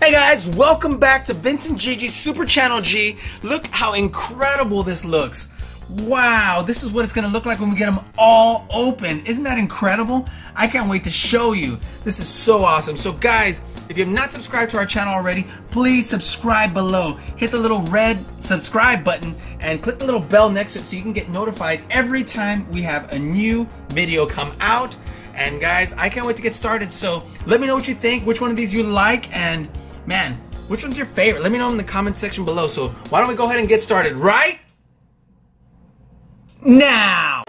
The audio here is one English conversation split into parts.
Hey guys, welcome back to Vincent Gigi's Super Channel G. Look how incredible this looks. Wow, this is what it's gonna look like when we get them all open. Isn't that incredible? I can't wait to show you. This is so awesome. So guys, if you have not subscribed to our channel already, please subscribe below. Hit the little red subscribe button and click the little bell next to it so you can get notified every time we have a new video come out. And guys, I can't wait to get started. So let me know what you think, which one of these you like, and man, which one's your favorite? Let me know in the comment section below. So why don't we go ahead and get started right now?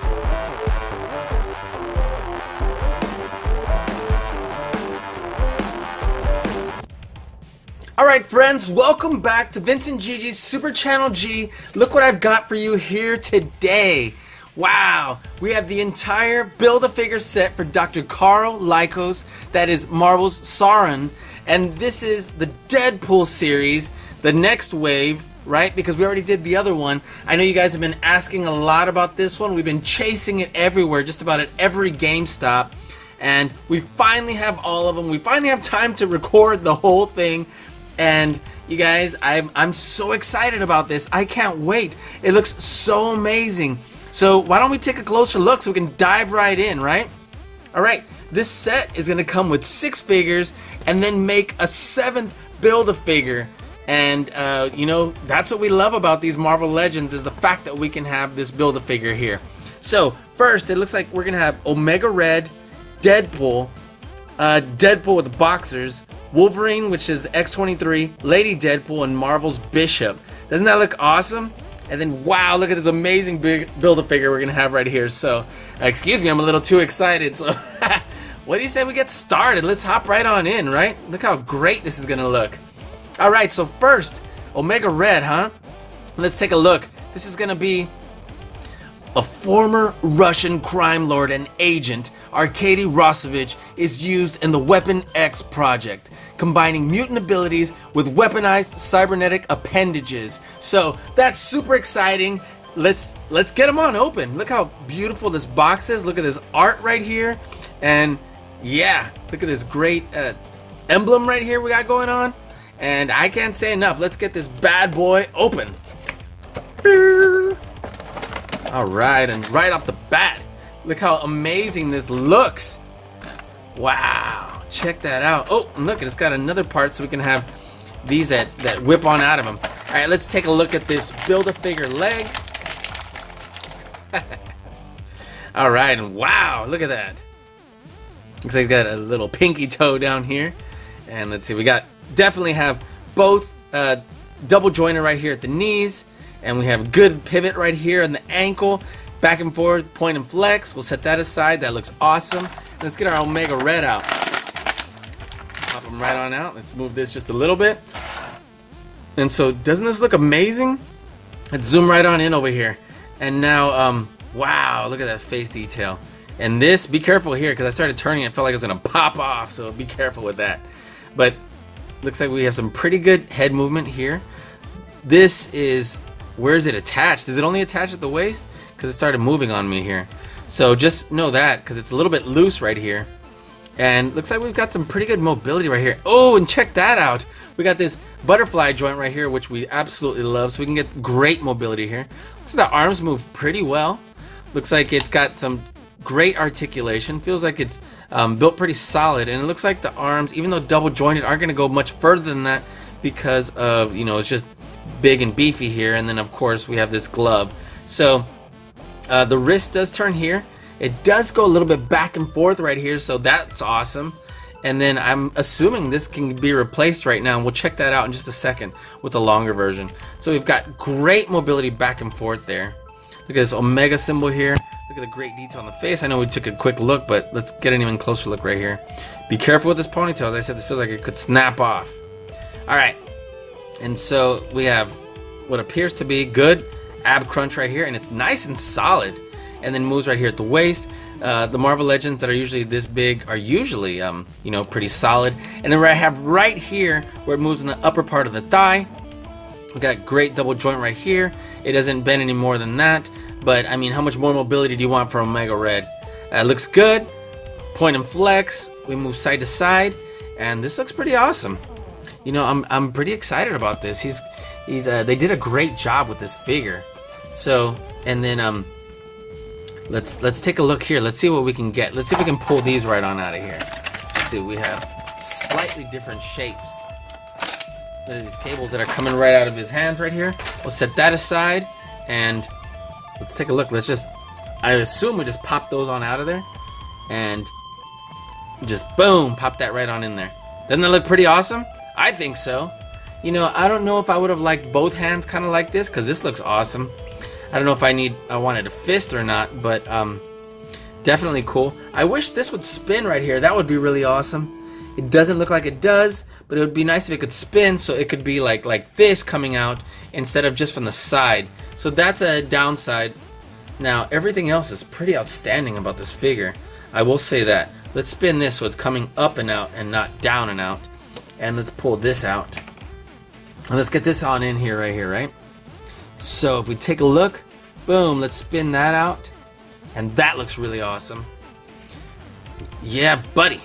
Alright friends, welcome back to Vincent Gigi's Super Channel G. Look what I've got for you here today. Wow, we have the entire Build-A-Figure set for Dr. Carl Lykos, that is Marvel's Sauron. And this is the Deadpool series, the next wave, right? Because we already did the other one. I know you guys have been asking a lot about this one. We've been chasing it everywhere, just about at every GameStop. And we finally have all of them. We finally have time to record the whole thing. And you guys, I'm so excited about this. I can't wait. It looks so amazing. So why don't we take a closer look so we can dive right in, right? Alright, this set is going to come with 6 figures and then make a 7th Build-A-Figure. And, you know, that's what we love about these Marvel Legends, is the fact that we can have this Build-A-Figure here. So, first, it looks like we're going to have Omega Red, Deadpool, Deadpool with boxers, Wolverine, which is X-23, Lady Deadpool, and Marvel's Bishop. Doesn't that look awesome? And then, wow, look at this amazing big Build-A-Figure we're going to have right here. So, excuse me, I'm a little too excited. So, what do you say we get started? Let's hop right on in, right? Look how great this is going to look. All right, so first, Omega Red, huh? Let's take a look. This is going to be a former Russian crime lord and agent, Arkady Rossovich, is used in the Weapon X project, combining mutant abilities with weaponized cybernetic appendages. So that's super exciting. Let's get them on open. Look how beautiful this box is. Look at this art right here, and yeah, look at this great emblem right here we got going on. And I can't say enough. Let's get this bad boy open. Alright, and right off the bat, look how amazing this looks. Wow, check that out. Oh, and look, it's got another part so we can have these that whip on out of them. Alright, let's take a look at this Build-A-Figure leg. Alright, and wow, look at that. Looks like we got a little pinky toe down here. And let's see, we got definitely have both double jointed right here at the knees. And we have good pivot right here on the ankle, back and forth, point and flex. We'll set that aside. That looks awesome. Let's get our Omega Red out. Pop them right on out. Let's move this just a little bit. And so, doesn't this look amazing? Let's zoom right on in over here. And now, wow, look at that face detail. And this, be careful here, because I started turning it, felt like it was going to pop off, so be careful with that. But looks like we have some pretty good head movement here. This is... where is it attached? Is it only attached at the waist? Because it started moving on me here. So just know that, because it's a little bit loose right here. And looks like we've got some pretty good mobility right here. Oh, and check that out. We got this butterfly joint right here, which we absolutely love. So we can get great mobility here. Looks like the arms move pretty well. Looks like it's got some great articulation. Feels like it's built pretty solid. And it looks like the arms, even though double jointed, aren't going to go much further than that because of, you know, it's just big and beefy here. And then of course we have this glove. So the wrist does turn here. It does go a little bit back and forth right here, so that's awesome. And then I'm assuming this can be replaced right now, and we'll check that out in just a second with the longer version. So we've got great mobility back and forth there. Look at this Omega symbol here. Look at the great detail on the face. I know we took a quick look, but let's get an even closer look right here. Be careful with this ponytail. As I said, this feels like it could snap off. Alright, and so we have what appears to be good ab crunch right here, and it's nice and solid, and then moves right here at the waist. The Marvel Legends that are usually this big are usually you know, pretty solid. And then I have right here where it moves in the upper part of the thigh. We got great double joint right here. It doesn't bend any more than that, but I mean, how much more mobility do you want from Omega Red? Looks good. Point and flex. We move side to side, and this looks pretty awesome. you know, I'm pretty excited about this. They did a great job with this figure. So, and then let's take a look here. Let's see what we can get. Let's see if we can pull these right on out of here. Let's see, we have slightly different shapes. Look at these cables that are coming right out of his hands right here. We'll set that aside and let's take a look. I assume we just pop those on out of there and just boom, pop that right on in there. Doesn't that look pretty awesome? I think so. You know, I don't know if I would have liked both hands kind of like this, because this looks awesome. I don't know if I wanted a fist or not, but definitely cool. I wish this would spin right here. That would be really awesome. It doesn't look like it does, but it would be nice if it could spin, so it could be like this coming out instead of just from the side. So that's a downside. Now, everything else is pretty outstanding about this figure. I will say that. Let's spin this so it's coming up and out and not down and out. And let's pull this out. And let's get this on in here, right? So if we take a look, boom, let's spin that out. And that looks really awesome. Yeah, buddy.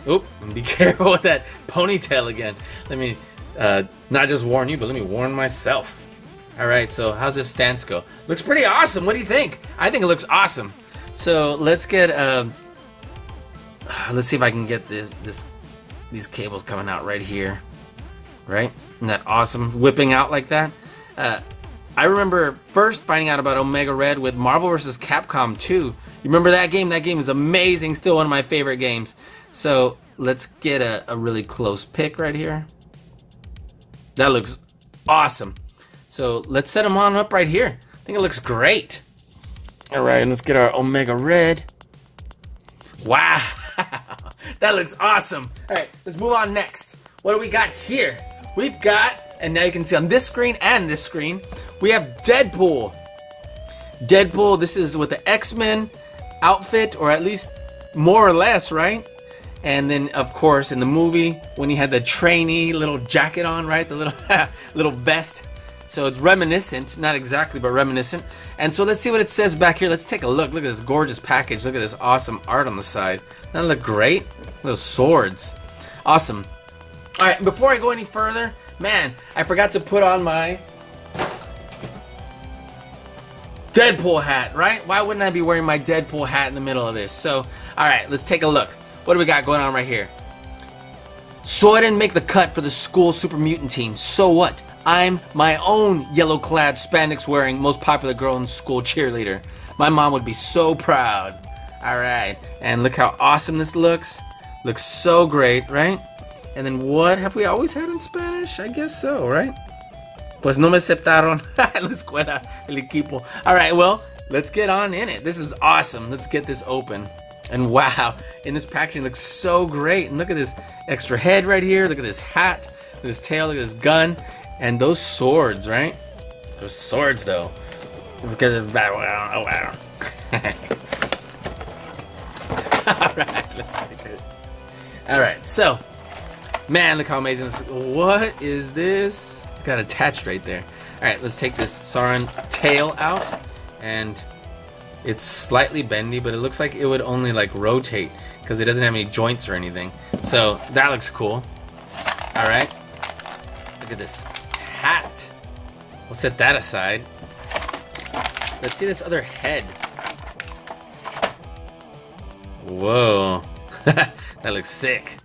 Oop, and be careful with that ponytail again. Let me not just warn you, but let me warn myself. Alright, so how's this stance go? Looks pretty awesome. What do you think? I think it looks awesome. So let's get let's see if I can get these cables coming out right here. Right? Isn't that awesome? Whipping out like that. I remember first finding out about Omega Red with Marvel vs. Capcom 2. You remember that game? That game is amazing. Still one of my favorite games. So let's get a really close pick right here. That looks awesome. So let's set them on up right here. I think it looks great. Alright, and let's get our Omega Red. Wow. That looks awesome. Alright, let's move on next. What do we got here? We've got, and now you can see on this screen and this screen, we have Deadpool. Deadpool, this is with the X-Men outfit, or at least more or less, right? And then, of course, in the movie, when he had the trainee little jacket on, right? The little, little vest. So it's reminiscent, not exactly, but reminiscent. And so let's see what it says back here. Let's take a look. Look at this gorgeous package. Look at this awesome art on the side. Doesn't that look great? Those swords. Awesome. Alright, before I go any further, man, I forgot to put on my Deadpool hat, right? Why wouldn't I be wearing my Deadpool hat in the middle of this? So, alright, let's take a look. What do we got going on right here? So I didn't make the cut for the school super mutant team. So what? I'm my own yellow-clad, spandex-wearing, most popular girl in school cheerleader. My mom would be so proud. Alright, and look how awesome this looks. Looks so great, right? And then what have we always had in Spanish? I guess so, right? Pues no me aceptaron en la escuela el equipo. Alright, well, let's get on in it. This is awesome. Let's get this open. And wow, in this packaging looks so great. And look at this extra head right here. Look at this hat. Look at this tail. Look at this gun. And those swords, right? Those swords, though. Look at the... Oh, wow. Alright, let's take it. Alright, so... Man, look how amazing this is. What is this? It's got attached right there. Alright, let's take this Sauron tail out. And it's slightly bendy, but it looks like it would only like rotate because it doesn't have any joints or anything. So that looks cool. Alright. Look at this hat. We'll set that aside. Let's see this other head. Whoa. That looks sick.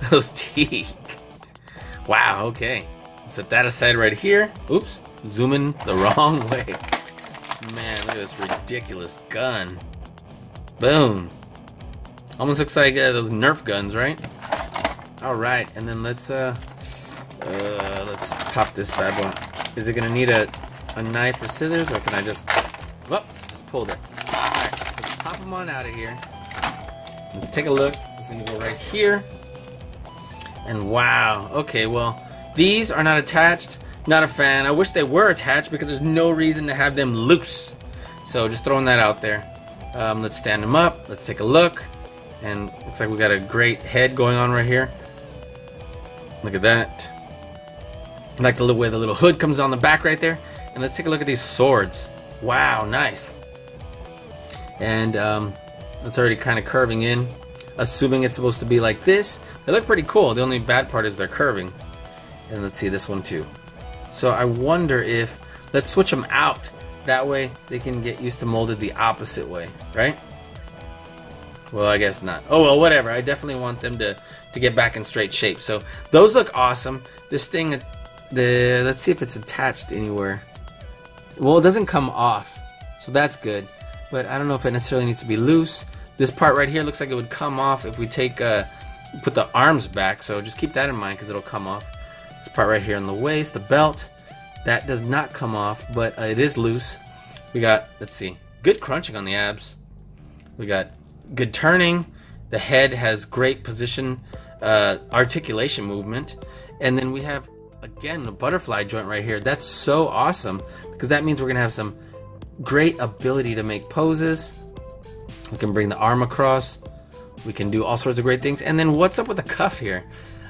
Those teeth. Wow, okay. Set that aside right here. Oops. Zooming the wrong way. Man, look at this ridiculous gun. Boom. Almost looks like those Nerf guns, right? Alright, and then let's pop this bad one. Is it gonna need a knife or scissors, or can I just... Well, just pulled it. Alright, let's pop them on out of here. Let's take a look. It's gonna go right here. And wow, okay, well, these are not attached. Not a fan. I wish they were attached because there's no reason to have them loose. So just throwing that out there. Let's stand them up. Let's take a look. And looks like we got a great head going on right here. Look at that. I like the way the little hood comes on the back right there. And let's take a look at these swords. Wow, nice. And it's already kind of curving in. Assuming it's supposed to be like this. They look pretty cool. The only bad part is they're curving. And let's see this one too. So I wonder if, let's switch them out. That way they can get used to molded the opposite way, right? Well, I guess not. Oh, well, whatever. I definitely want them to get back in straight shape. So those look awesome. This thing, let's see if it's attached anywhere. Well, it doesn't come off, so that's good. But I don't know if it necessarily needs to be loose. This part right here looks like it would come off if we put the arms back. So just keep that in mind because it'll come off. This part right here on the waist, the belt, that does not come off, but it is loose. We got, let's see, good crunching on the abs. We got good turning. The head has great position, articulation movement. And then we have, again, the butterfly joint right here. That's so awesome because that means we're gonna have some great ability to make poses. We can bring the arm across. We can do all sorts of great things. And then what's up with the cuff here?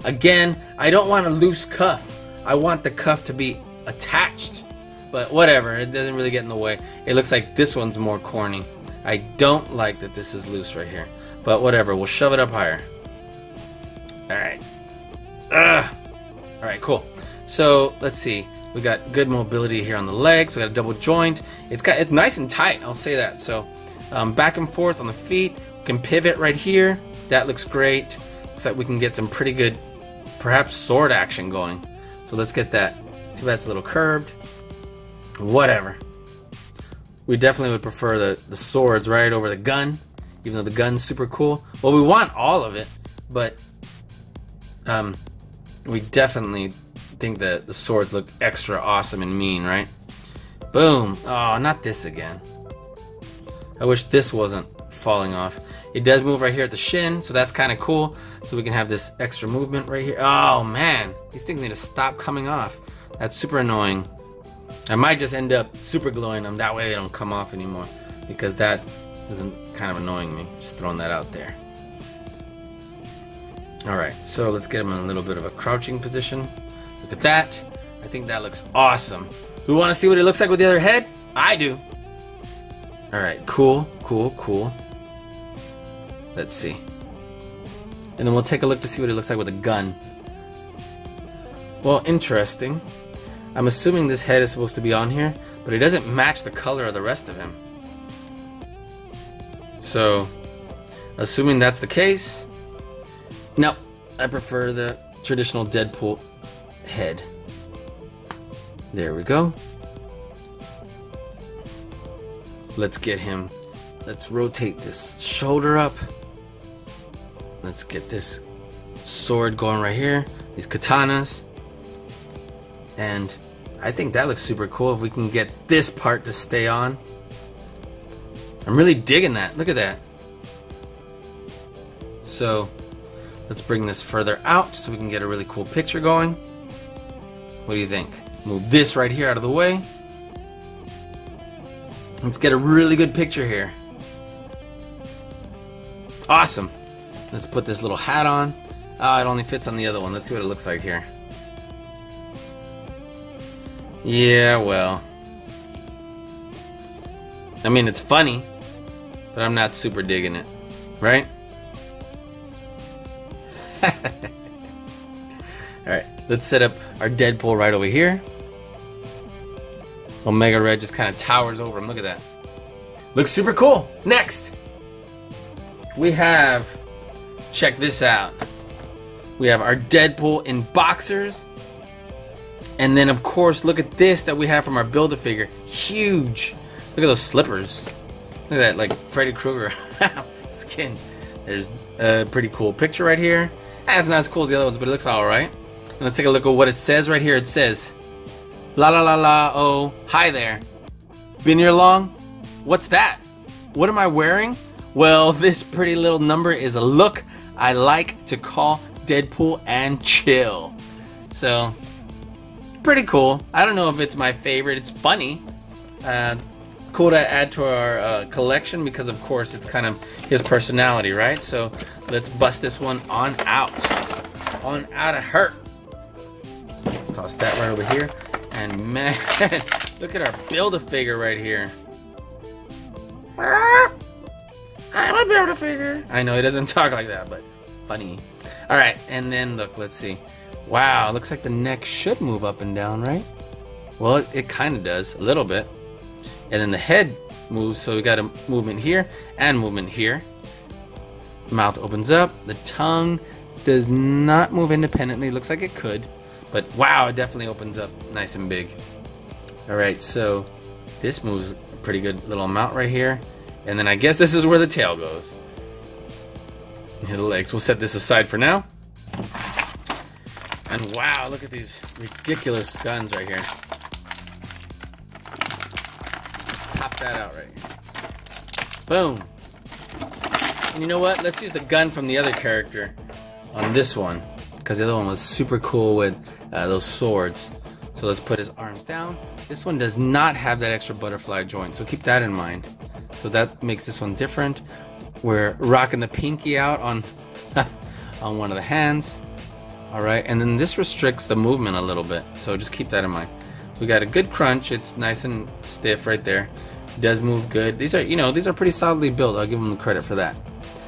Again, I don't want a loose cuff. I want the cuff to be attached. But whatever, it doesn't really get in the way. It looks like this one's more corny. I don't like that this is loose right here. But whatever, we'll shove it up higher. Alright. Alright, cool. So let's see. We got good mobility here on the legs. We got a double joint. It's nice and tight, I'll say that. So back and forth on the feet. We can pivot right here. That looks great. Looks like we can get some pretty good, perhaps sword action going. So let's get that. Too bad it's a little curved. Whatever. We definitely would prefer the swords right over the gun, even though the gun's super cool. Well, we want all of it, but we definitely think that the swords look extra awesome and mean, right? Boom. Oh, not this again. I wish this wasn't falling off. It does move right here at the shin, so that's kind of cool. So we can have this extra movement right here. Oh man, these things need to stop coming off. That's super annoying. I might just end up super gluing them, that way they don't come off anymore, because that isn't kind of annoying me. Just throwing that out there. Alright, so let's get them in a little bit of a crouching position. Look at that. I think that looks awesome. We want to see what it looks like with the other head? I do. Alright, cool, cool, cool. Let's see. And then we'll take a look to see what it looks like with a gun. Well, interesting. I'm assuming this head is supposed to be on here, but it doesn't match the color of the rest of him. So, assuming that's the case, no, I prefer the traditional Deadpool head. There we go. Let's get him. Let's rotate this shoulder up. Let's get this sword going right here. These katanas. And I think that looks super cool if we can get this part to stay on. I'm really digging that. Look at that. So let's bring this further out so we can get a really cool picture going. What do you think? Move this right here out of the way. Let's get a really good picture here. Awesome. Let's put this little hat on. Oh, it only fits on the other one. Let's see what it looks like here. Yeah, well. I mean, it's funny, but I'm not super digging it. Right? Alright, let's set up our Deadpool right over here. Omega Red just kind of towers over him. Look at that. Looks super cool. Next, we have, check this out. We have our Deadpool in boxers. And then, of course, look at this that we have from our Build-A-Figure. Huge. Look at those slippers. Look at that, like Freddy Krueger skin. There's a pretty cool picture right here. It's not as cool as the other ones, but it looks alright. And let's take a look at what it says right here. It says, la la la la, oh, hi there. Been here long? What's that? What am I wearing? Well, this pretty little number is a look I like to call Deadpool and chill. So, pretty cool. I don't know if it's my favorite. It's funny. Cool to add to our collection because, of course, it's kind of his personality, right? So, let's bust this one on out. On out of her. Let's toss that right over here. And man, look at our Build-A-Figure right here. I'm a Build-A-Figure. I know he doesn't talk like that, but funny. Alright, and then look, let's see. Wow, looks like the neck should move up and down, right? Well, it kind of does, a little bit. And then the head moves, so we got a movement here and movement here. Mouth opens up, the tongue does not move independently. Looks like it could, but wow, it definitely opens up nice and big. Alright, so this moves a pretty good little amount right here. And then I guess this is where the tail goes. Here the legs. We'll set this aside for now. And wow, look at these ridiculous guns right here. Pop that out right here. Boom. And you know what? Let's use the gun from the other character on this one, because the other one was super cool with those swords. So let's put his arms down. This one does not have that extra butterfly joint, so keep that in mind. So that makes this one different. We're rocking the pinky out on on one of the hands. Alright, and then this restricts the movement a little bit, so just keep that in mind. We got a good crunch. It's nice and stiff right there. It does move good. These are, you know, these are pretty solidly built. I'll give them the credit for that.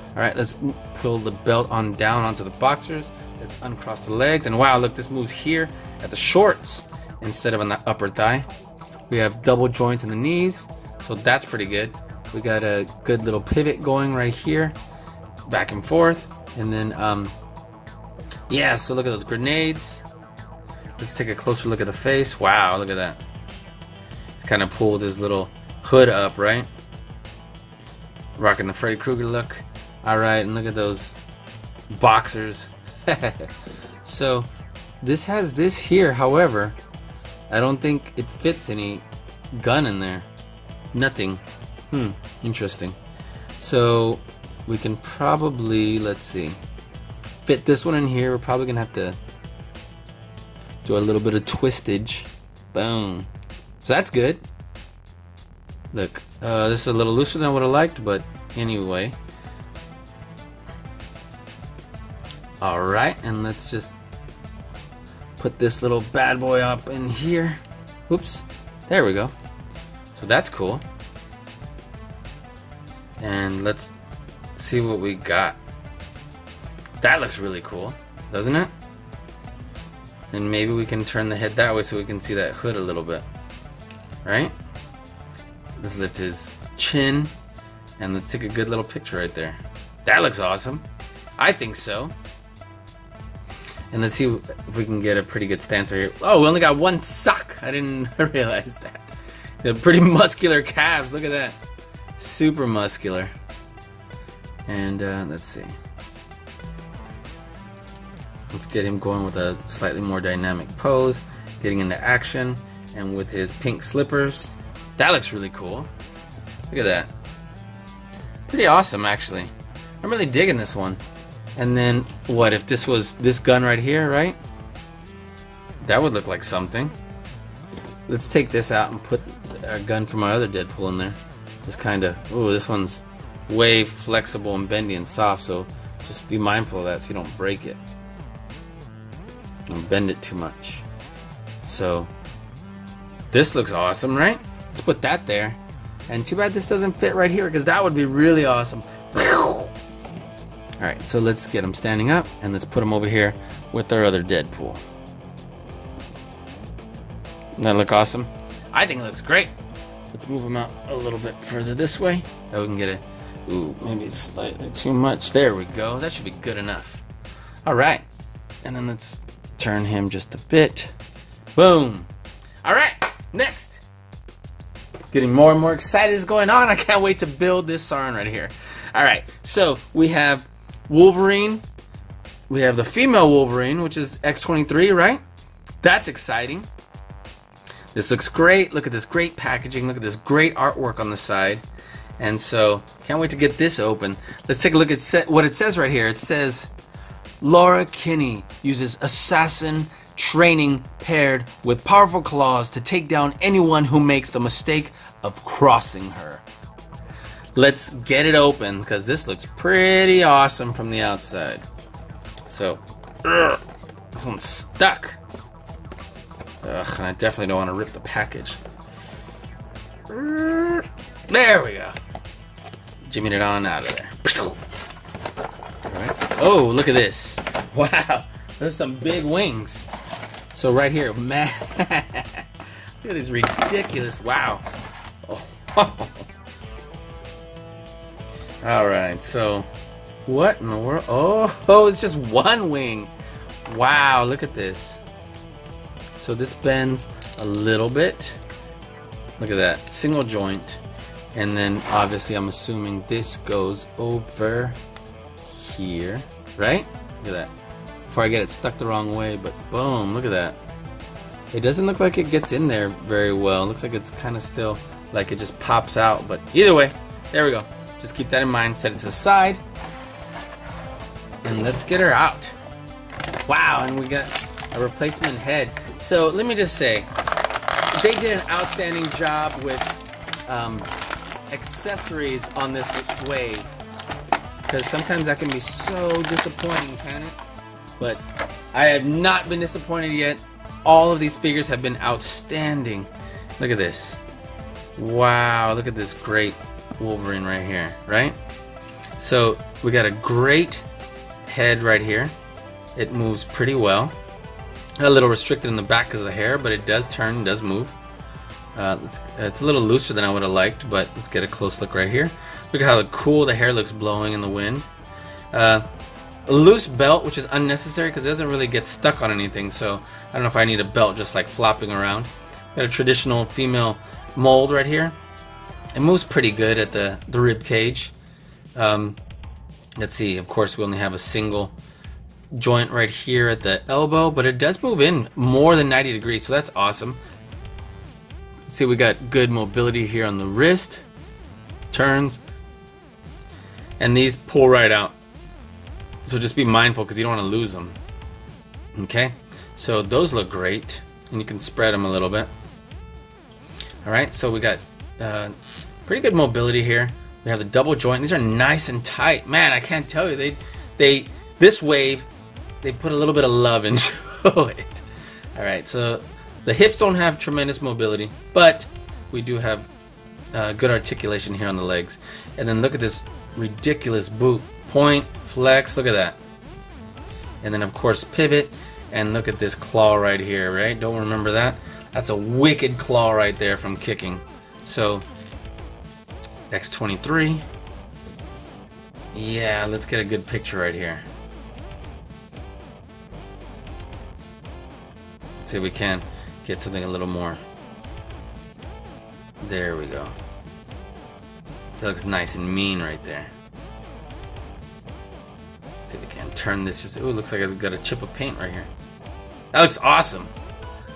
Alright, let's pull the belt on down onto the boxers. Let's uncross the legs. And wow, look, this moves here at the shorts instead of on the upper thigh. We have double joints in the knees, so that's pretty good. We got a good little pivot going right here, back and forth. And then, yeah, so look at those grenades. Let's take a closer look at the face. Wow, look at that. It's kind of pulled his little hood up, right? Rocking the Freddy Krueger look. Alright, and look at those boxers. So, this has this here, however, I don't think it fits any gun in there. Nothing. Interesting. So, we can probably, let's see, fit this one in here. We're probably gonna have to do a little bit of twistage. Boom. So that's good. Look, this is a little looser than I would have liked, but anyway. Alright, and let's just put this little bad boy up in here. Oops. There we go. So that's cool. And let's see what we got. That looks really cool, doesn't it? And maybe we can turn the head that way so we can see that hood a little bit. Right? Let's lift his chin and let's take a good little picture right there. That looks awesome. I think so. And let's see if we can get a pretty good stance right here. Oh, we only got one sock. I didn't realize that. They're pretty muscular calves. Look at that. Super muscular. And let's see. Let's get him going with a slightly more dynamic pose. Getting into action. And with his pink slippers. That looks really cool. Look at that. Pretty awesome, actually. I'm really digging this one. And then, what if this was this gun right here, right? That would look like something. Let's take this out and put a gun from our other Deadpool in there. Just kind of, ooh, this one's way flexible and bendy and soft, so just be mindful of that so you don't break it. Don't bend it too much. So, this looks awesome, right? Let's put that there. And too bad this doesn't fit right here, because that would be really awesome. Alright, so let's get him standing up, and let's put him over here with our other Deadpool. Doesn't that look awesome? I think it looks great. Let's move him out a little bit further this way. That we can get a, ooh, maybe it's slightly too much. There we go. That should be good enough. Alright, and then let's turn him just a bit. Boom. Alright, next. Getting more and more excited is going on. I can't wait to build this Sauron right here. Alright, so we have Wolverine. We have the female Wolverine, which is X-23, right? That's exciting. This looks great. Look at this great packaging. Look at this great artwork on the side. And so, can't wait to get this open. Let's take a look at what it says right here. It says, Laura Kinney uses assassin training paired with powerful claws to take down anyone who makes the mistake of crossing her. Let's get it open, because this looks pretty awesome from the outside. So, this one's stuck. Ugh, and I definitely don't want to rip the package. There we go. Jimmying it on out of there. Alright. Oh, look at this. Wow. There's some big wings. So right here, man, look at these ridiculous, wow. Oh. All right, so what in the world? Oh, it's just one wing. Wow, look at this. So this bends a little bit. Look at that, single joint. And then obviously I'm assuming this goes over here, right? Look at that. Before I get it stuck the wrong way, but boom, look at that. It doesn't look like it gets in there very well. It looks like it's kind of still, like it just pops out, but either way, there we go. Just keep that in mind, set it to the side, and let's get her out. Wow, and we got a replacement head. So let me just say, they did an outstanding job with accessories on this wave, because sometimes that can be so disappointing, can it? But I have not been disappointed yet. All of these figures have been outstanding. Look at this. Wow, look at this great Wolverine right here, right? So we got a great head right here. It moves pretty well. A little restricted in the back because of the hair, but it does turn and does move. It's a little looser than I would have liked, but let's get a close look right here. Look at how cool the hair looks blowing in the wind. A loose belt, which is unnecessary because it doesn't really get stuck on anything, so I don't know if I need a belt just like flopping around. Got a traditional female mold right here. It moves pretty good at the rib cage. Let's see, of course we only have a single joint right here at the elbow, but it does move in more than 90 degrees, so that's awesome. Let's see, we got good mobility here on the wrist, turns, and these pull right out. So just be mindful because you don't want to lose them. Okay, so those look great, and you can spread them a little bit. All right, so we got pretty good mobility here. We have the double joint. These are nice and tight. Man, I can't tell you, this wave, they put a little bit of love into it. All right, so the hips don't have tremendous mobility, but we do have good articulation here on the legs. And then look at this ridiculous boot. Point, flex, look at that. And then of course pivot, and look at this claw right here, right? Don't remember that? That's a wicked claw right there from kicking. So X23. Yeah, let's get a good picture right here. Let's see if we can get something a little more. There we go. That looks nice and mean right there. See if we can turn this. Just, ooh, looks like I've got a chip of paint right here. That looks awesome.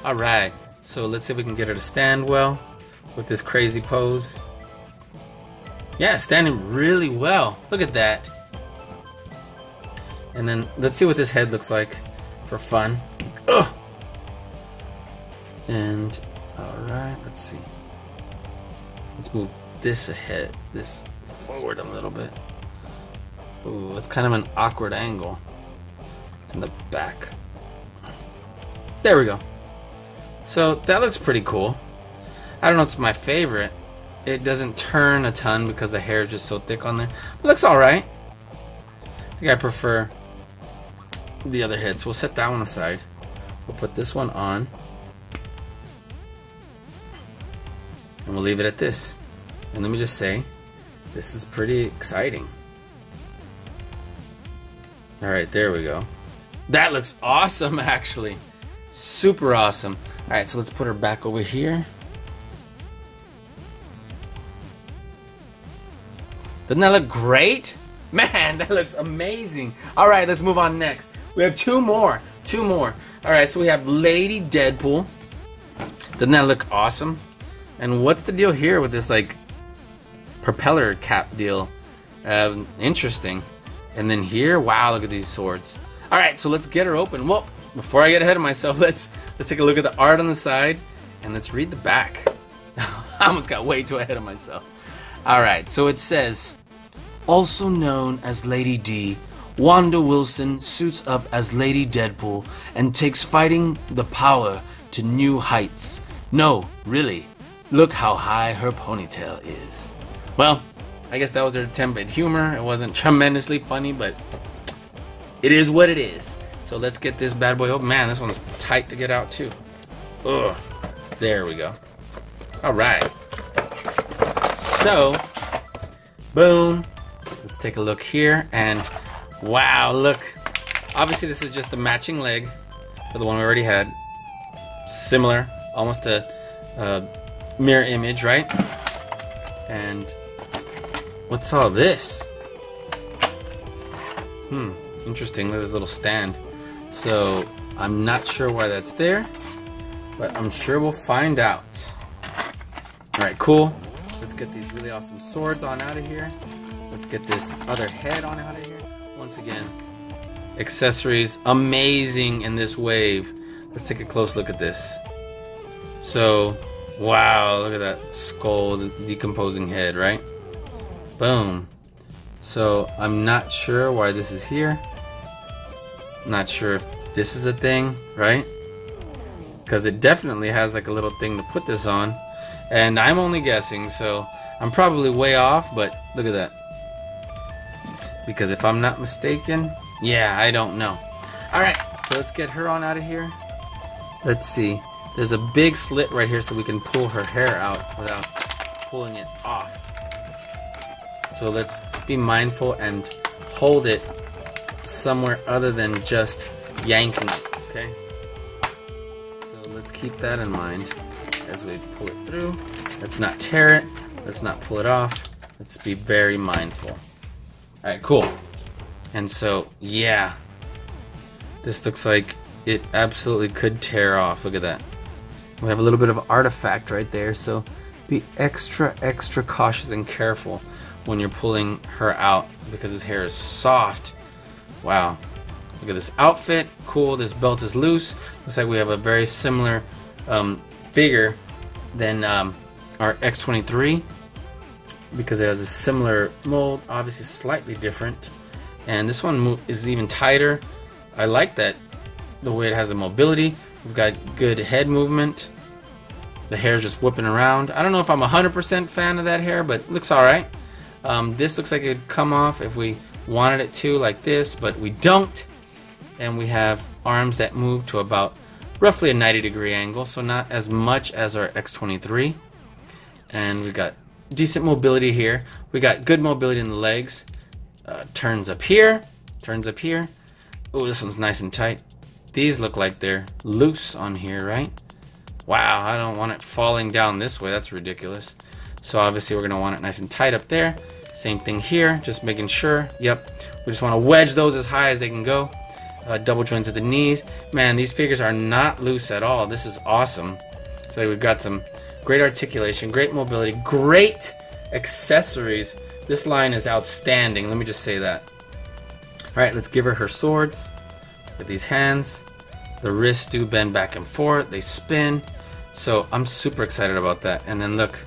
All right, so let's see if we can get her to stand well with this crazy pose. Yeah, standing really well. Look at that. And then let's see what this head looks like for fun. Ugh. And all right, let's see. Let's move this ahead, this forward a little bit. Ooh, it's kind of an awkward angle. It's in the back. There we go. So that looks pretty cool. I don't know if it's my favorite. It doesn't turn a ton because the hair is just so thick on there. It looks alright. I think I prefer the other head. So we'll set that one aside. We'll put this one on. And we'll leave it at this. And let me just say, this is pretty exciting. Alright, there we go. That looks awesome, actually. Super awesome. Alright, so let's put her back over here. Doesn't that look great? Man, that looks amazing. Alright, let's move on next. We have two more. Alright, so we have Lady Deadpool. Doesn't that look awesome? And what's the deal here with this like propeller cap deal? Interesting. And then here, wow, look at these swords. Alright, so let's get her open. Well, before I get ahead of myself, let's take a look at the art on the side and let's read the back. I almost got way too ahead of myself. Alright, so it says, also known as Lady D, Wanda Wilson suits up as Lady Deadpool and takes fighting the power to new heights. No, really, look how high her ponytail is. Well, I guess that was their attempt at humor. It wasn't tremendously funny, but it is what it is. So let's get this bad boy open. Man, this one's tight to get out too. Ugh. There we go. All right. So, boom. Let's take a look here, and wow, look. Obviously, this is just the matching leg for the one we already had. Similar, almost a mirror image, right? And what's all this? Interesting. Look at this little stand. So I'm not sure why that's there, but I'm sure we'll find out. Alright, cool. Let's get these really awesome swords on out of here. Let's get this other head on out of here. Once again, accessories amazing in this wave. Let's take a close look at this. So, wow, look at that skull, the decomposing head, right? Boom. So I'm not sure why this is here. Not sure if this is a thing, right? Because it definitely has like a little thing to put this on. And I'm only guessing, so I'm probably way off, but look at that. Because if I'm not mistaken, yeah, I don't know. Alright, so let's get her on out of here. Let's see. There's a big slit right here so we can pull her hair out without pulling it off. So let's be mindful and hold it somewhere other than just yanking it, okay? So let's keep that in mind as we pull it through. Let's not tear it. Let's not pull it off. Let's be very mindful. Alright, cool. And so, yeah. This looks like it absolutely could tear off. Look at that. We have a little bit of artifact right there, so be extra cautious and careful when you're pulling her out because his hair is soft. Wow. Look at this outfit. Cool. This belt is loose. Looks like we have a very similar figure than our X-23 because it has a similar mold, obviously slightly different. And this one is even tighter. I like that, the way it has the mobility. We've got good head movement. The hair's just whipping around. I don't know if I'm 100% fan of that hair, but it looks alright. This looks like it would come off if we wanted it to, like this, but we don't. And we have arms that move to about roughly a 90-degree angle, so not as much as our X-23. And we got decent mobility here. We got good mobility in the legs. Turns up here, turns up here. Oh, this one's nice and tight. These look like they're loose on here, right? Wow, I don't want it falling down this way. That's ridiculous. So obviously we're going to want it nice and tight up there. Same thing here, just making sure. Yep, we just want to wedge those as high as they can go. Double joints at the knees. Man, these figures are not loose at all. This is awesome. So we've got some great articulation, great mobility, great accessories. This line is outstanding, let me just say that. Alright, let's give her swords. With these hands, the wrists do bend back and forth, they spin. So I'm super excited about that. And then look,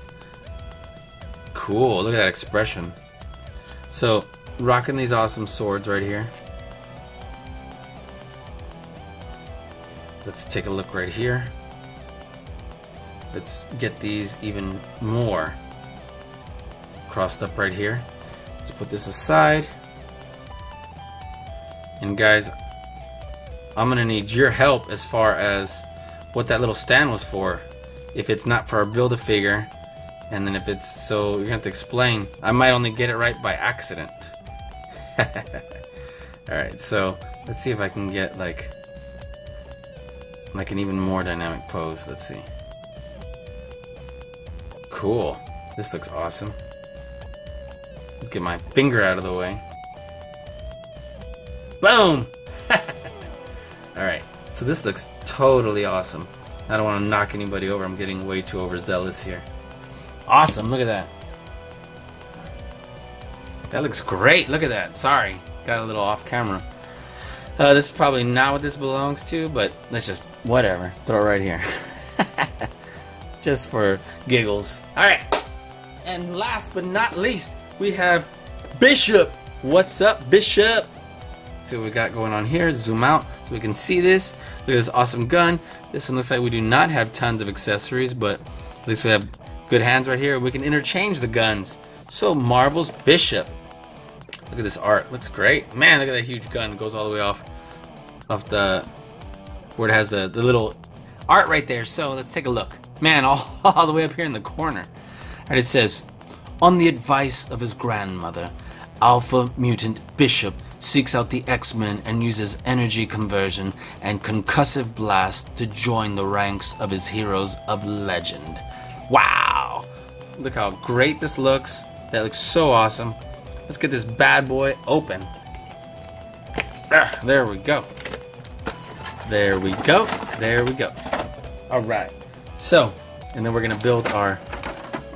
cool, look at that expression. So rocking these awesome swords right here. Let's take a look right here. Let's get these even more crossed up right here. Let's put this aside. And guys, I'm gonna need your help as far as what that little stand was for. If it's not for our Build-A-Figure, and then if it's, so you're gonna have to explain. I might only get it right by accident. Alright, so let's see if I can get like an even more dynamic pose. Let's see. Cool. This looks awesome. Let's get my finger out of the way. Boom! Alright, so this looks totally awesome. I don't want to knock anybody over. I'm getting way too overzealous here. Awesome, look at that. That looks great. Look at that. Sorry, got a little off camera. This is probably not what this belongs to, but let's just, whatever, throw it right here. Just for giggles. Alright, and last but not least, we have Bishop. What's up, Bishop? See what we got going on here. Zoom out so we can see this. Look at this awesome gun. This one looks like we do not have tons of accessories, but at least we have good hands right here. We can interchange the guns. So Marvel's Bishop. Look at this art. Looks great. Man, look at that huge gun. It goes all the way off. of the where it has the little art right there. So let's take a look. Man, all the way up here in the corner. And it says, on the advice of his grandmother, Alpha Mutant Bishop seeks out the X-Men and uses energy conversion and concussive blast to join the ranks of his heroes of legend. Wow! Look how great this looks. That looks so awesome. Let's get this bad boy open. There we go. There we go. There we go. Alright. So, and then we're going to build our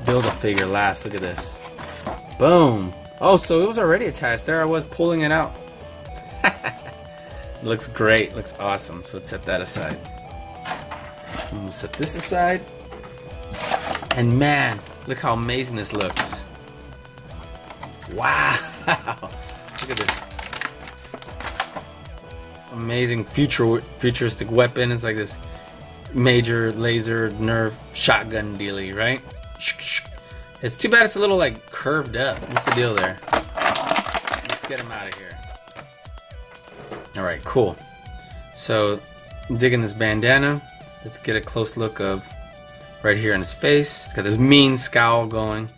Build-A-Figure last. Look at this. Boom. Oh, so it was already attached. There I was pulling it out. Looks great. Looks awesome. So let's set that aside. We'll set this aside. And man, look how amazing this looks. Wow. Look at this. Amazing futuristic weapon. It's like this major laser nerve shotgun dealy, right? It's too bad it's a little like curved up. What's the deal there? Let's get him out of here. Alright, cool. So, digging this bandana. Let's get a close look of right here in his face. He's got this mean scowl going,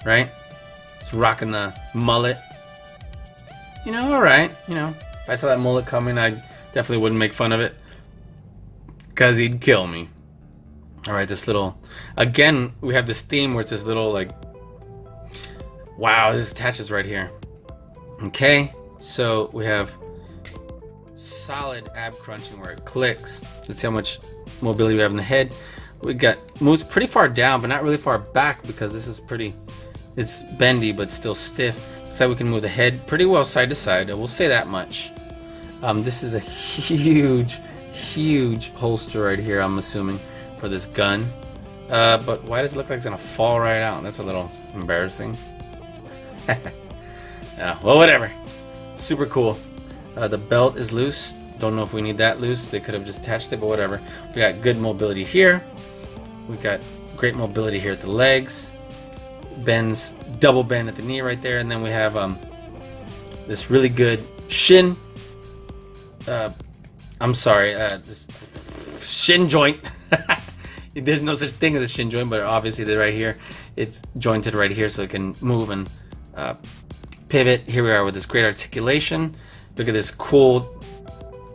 right? He's rocking the mullet. You know, alright. You know, if I saw that mullet coming, I definitely wouldn't make fun of it, because he'd kill me. Alright, this little... Again, we have this theme where it's this little, like... Wow, this attaches right here. Okay, so we have solid ab crunching where it clicks. Let's see how much mobility we have in the head. We got... Moves pretty far down, but not really far back, because this is pretty... It's bendy, but still stiff. So we can move the head pretty well side to side. I will say that much. This is a huge, huge holster right here, I'm assuming, for this gun. But why does it look like it's gonna fall right out? That's a little embarrassing. Well, whatever. Super cool. The belt is loose. Don't know if we need that loose. They could have just attached it, but whatever. We got good mobility here. We got great mobility here at the legs. Bends, double bend at the knee right there, and then we have this really good shin. I'm sorry, this shin joint. There's no such thing as a shin joint, but obviously they're right here. It's jointed right here, so it can move and pivot. Here we are with this great articulation. Look at this cool,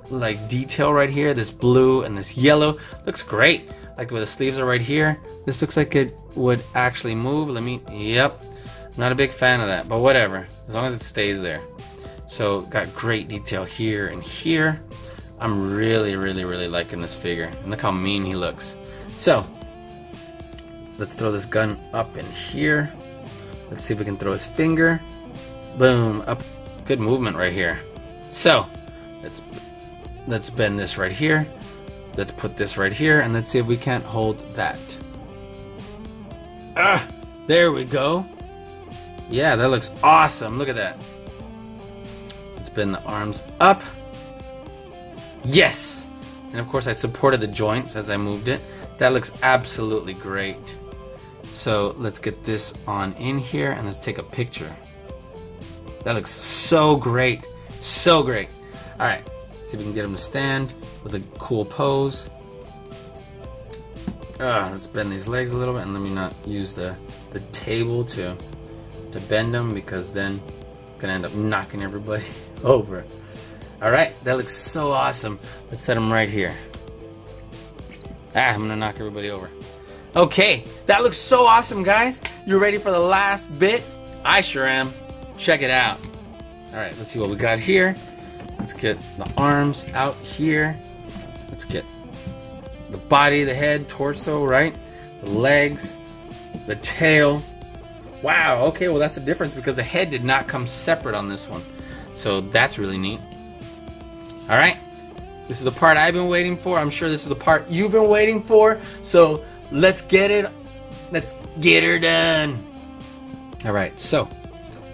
like, detail right here. This blue and this yellow looks great. Like where the sleeves are right here. This looks like it would actually move. Yep. Not a big fan of that, but whatever. As long as it stays there. So got great detail here and here. I'm really, really, really liking this figure. And look how mean he looks. So let's throw this gun up in here. Let's see if we can throw his finger. Boom, up. Good movement right here. So let's bend this right here. Let's put this right here, and let's see if we can't hold that. There we go. Yeah, that looks awesome. Look at that. Let's bend the arms up. Yes! And of course I supported the joints as I moved it. That looks absolutely great. So let's get this on in here, and let's take a picture. That looks so great. So great. Alright, see if we can get him to stand with a cool pose. Let's bend these legs a little bit, and let me not use the table to bend them, because then it's gonna end up knocking everybody over. Alright, that looks so awesome. Let's set him right here. I'm gonna knock everybody over. Okay, that looks so awesome, guys. You ready for the last bit? I sure am. Check it out. Alright, let's see what we got here. Let's get the arms out here. Let's get the body, the head, torso, right? The legs, the tail. Wow, okay, well that's the difference, because the head did not come separate on this one. So that's really neat. Alright, this is the part I've been waiting for. I'm sure this is the part you've been waiting for. So let's get it. Let's get her done. Alright, so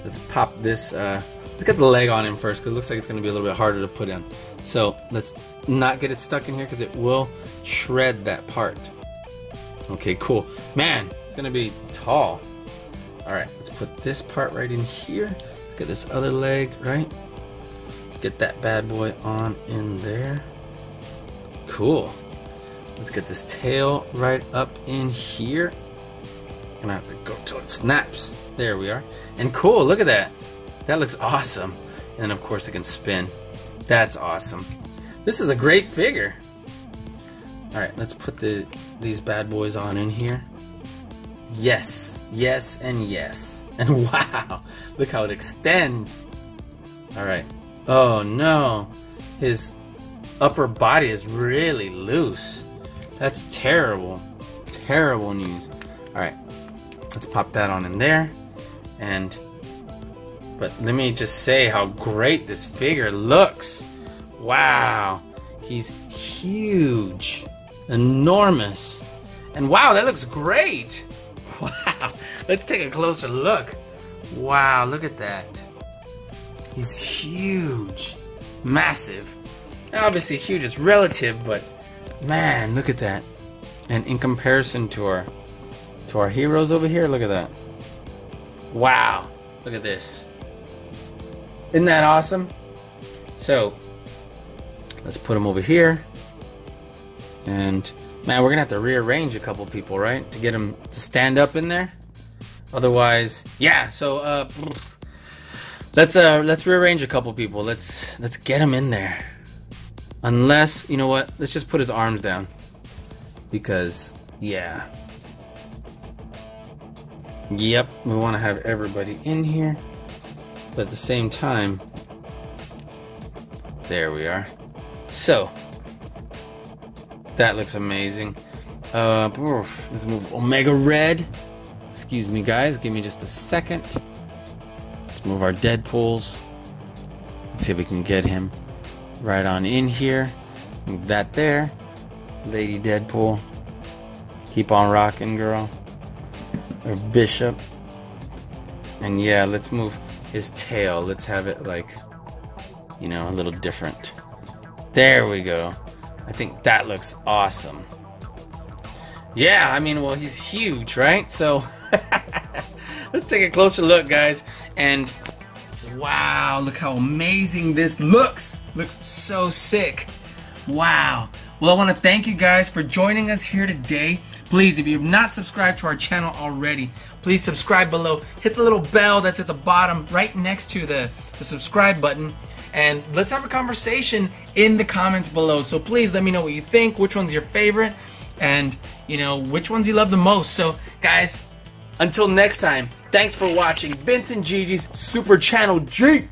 let's pop this. Let's get the leg on him first, because it looks like it's going to be a little bit harder to put in. So let's not get it stuck in here, because it will shred that part. Okay, cool. Man, it's going to be tall. Alright, let's put this part right in here. Look at this other leg, right? Let's get that bad boy on in there. Cool. Let's get this tail right up in here. Gonna have to go till it snaps. There we are. And cool, look at that. That looks awesome. And of course it can spin. That's awesome. This is a great figure. Alright, let's put these bad boys on in here. Yes, yes, and yes. And wow, look how it extends. Alright. Oh no. His upper body is really loose. That's terrible. Terrible news. Alright. Let's pop that on in there. But let me just say how great this figure looks. Wow. He's huge. Enormous. And wow, that looks great. Wow. Let's take a closer look. Wow, look at that. He's huge. Massive. Obviously huge is relative, but man, look at that. And in comparison to our heroes over here, look at that. Wow. Look at this. Isn't that awesome? So, let's put him over here. And man, we're gonna have to rearrange a couple people, right? To get him to stand up in there. Otherwise, yeah, so let's rearrange a couple people. Let's get him in there. Unless, you know what? Let's just put his arms down. Because, yeah. Yep, we want to have everybody in here. But at the same time, there we are. So, that looks amazing. Let's move Omega Red. Excuse me, guys. Give me just a second. Let's move our Deadpools. Let's see if we can get him right on in here. Move that there. Lady Deadpool. Keep on rocking, girl. Or Bishop. And yeah, let's move his tail. Let's have it like, you know, a little different. There we go. I think that looks awesome. Yeah, I mean, well, he's huge, right? So, let's take a closer look, guys. And wow, look how amazing this looks. Looks so sick. Wow. Well, I want to thank you guys for joining us here today. Please, if you have not subscribed to our channel already, please subscribe below. Hit the little bell that's at the bottom right next to the subscribe button. And let's have a conversation in the comments below. So please let me know what you think, which one's your favorite, and you know, which ones you love the most. So guys, until next time, thanks for watching Vince and Gigi's Super Channel G.